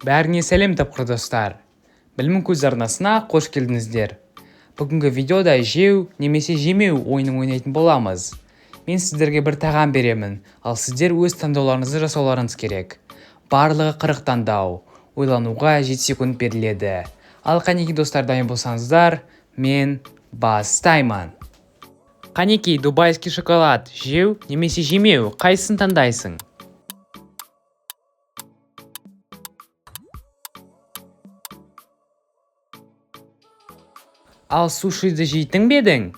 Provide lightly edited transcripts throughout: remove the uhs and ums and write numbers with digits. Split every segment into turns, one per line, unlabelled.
Бәріне сәлем тапқыр достар. Білім көз арнасына қош келдіңіздер. Бүгінгі видеода жеу немесе жемеу ойынын ойнайтын боламыз. Мен сіздерге бір тағам беремін, ал сіздер өз таңдауларыңызды жасауларыңыз керек. Барлығы 40 таңдау. Ойлануға 7 секунд беріледі. Ал қанекей достар, дайын болсаңыздар, мен бастаймын. Қанекей, дубайский шоколад, жеу немесе жемеу, қайсысын таңдайсың? Ал сушиді жейтін бе едің?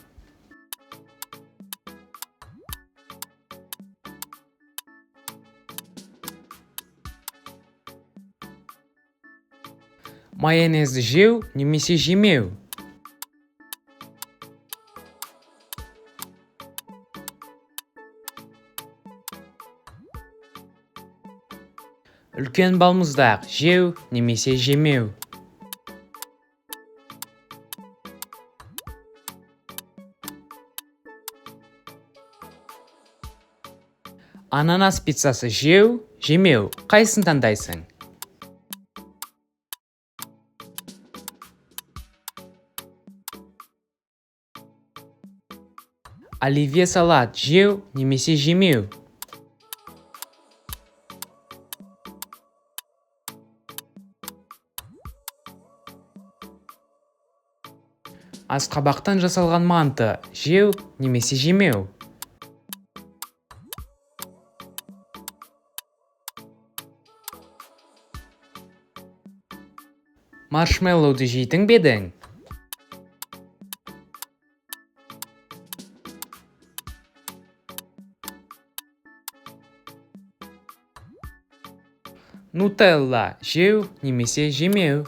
Майонезді жеу немесе жемеу? Үлкен балмұздақ жеу немесе жемеу? Ананас пиццасы жеу, жемеу, қайсысын таңдайсың? Оливье салат жеу немесе жемеу? Асқабақтан жасалған манты жеу немесе жемеу? Маршмеллоуды жейтін бе едің? Нутелла жеу немесе жемеу?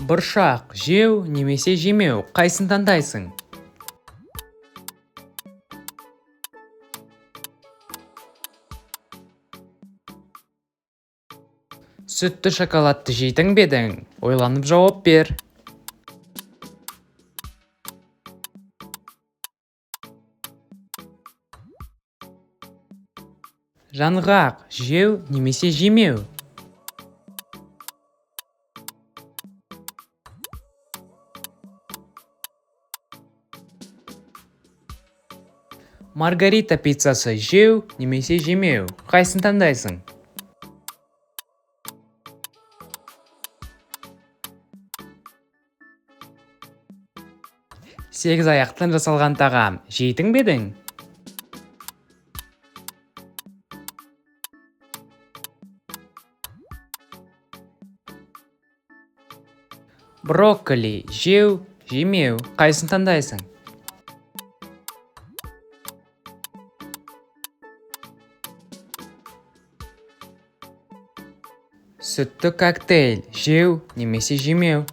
Бұршақ жеу немесе жемеу, қайсысын таңдайсың? Сүтті шоколадты жейтін бе едің? Ойланып жауап бер. Жаңғақ жеу немесе жемеу? Маргарита пиццасы жеу немесе жемеу, қайсысын таңдайсың? Сегіз аяқтан жасалған тағам жейтін бе едің? Брокколи жеу, жемеу, қайсысын таңдайсың? Сүтті коктейль жеу немесе жемеу?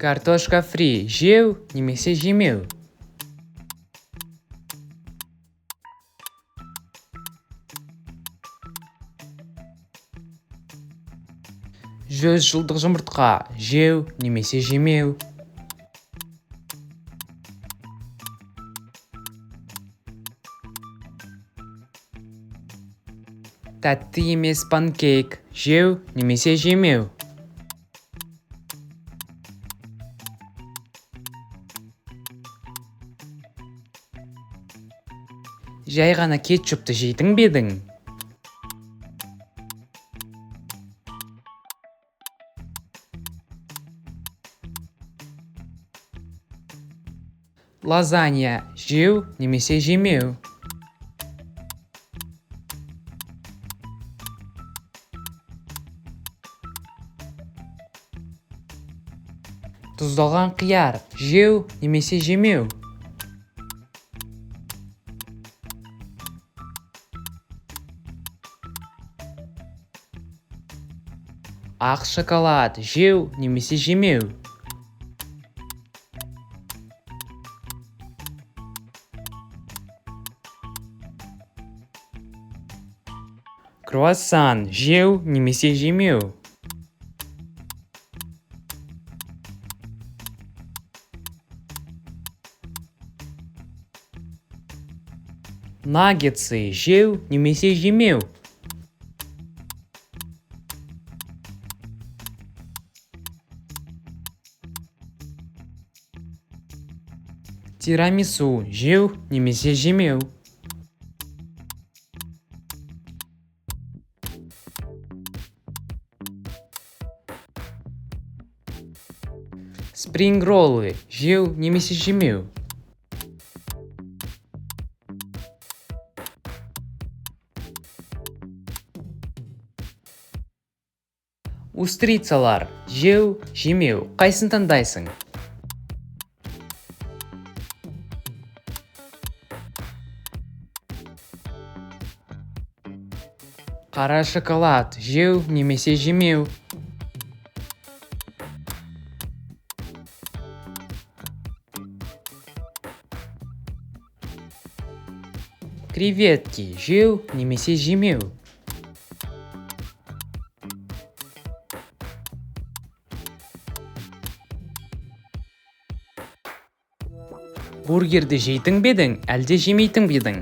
Картошка фри жеу немесе жемеу? Жүз жылдық жұмыртқа жеу немесе жемеу? Тәтті емес панкейк жеу немесе жемеу? Жай ғана кетчупты жейтін бе едің? Лазанья жеу немесе жемеу? Тұздалған қияр жеу немесе жемеу? Ақ шоколад жеу немесе жемеу? круассан жеу немесе жемеу. Наггетсы жеу немесе жемеу. Тирамису жеу немесе жемеу. Спринг роллы жеу немесе жемеу. Устрицалар жеу жемеу, қайсын таңдайсың? Қара шоколад жеу немесе жемеу. Креветки жеу немесе жемеу. Бургерді жейтін бе едің, әлде жемейтін бе едің?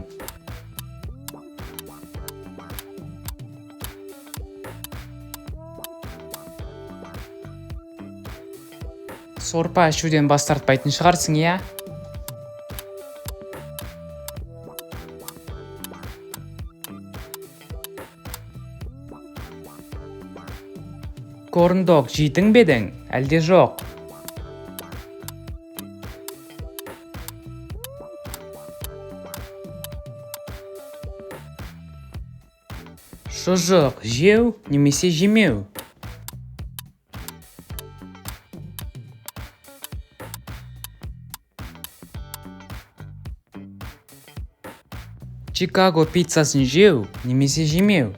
Сорпа ішуден бас тартпайтын шығарсың, иә? Корн-дог жейтін бе едің, әлде жоқ? Шұжық жеу немесе жемеу. Чикаго пиццасын жеу немесе жемеу.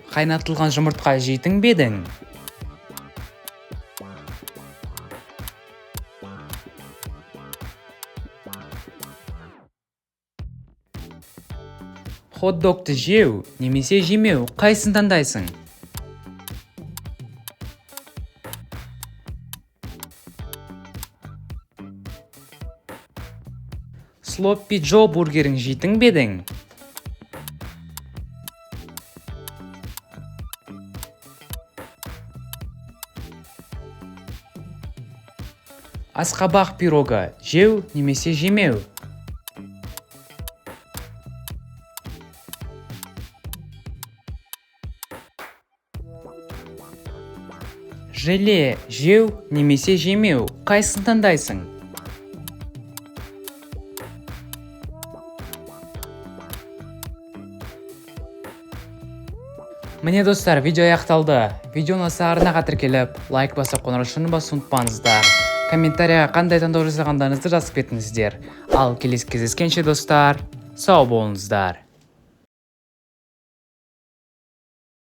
Қайнатылған жұмыртқа жейтін бе едің? Хот-догты жеу немесе жемеу, қайсын таңдайсың? Слоппи Джо бургерін жейтін бе едің? Асқабақ пирога жеу немесе жемеу. Желе жеу немесе жемеу, қайсын таңдайсың? Міне достар, видео аяқталды. Видеоны сарынаға тіркеліп, лайк басып қоңыраушыны басуын ұмытпаңыздар. Комментарияға қандай таңдау жасағандарыңызды жазып кетіңіздер. Ал келесі кездескенше достар, сау болыңыздар.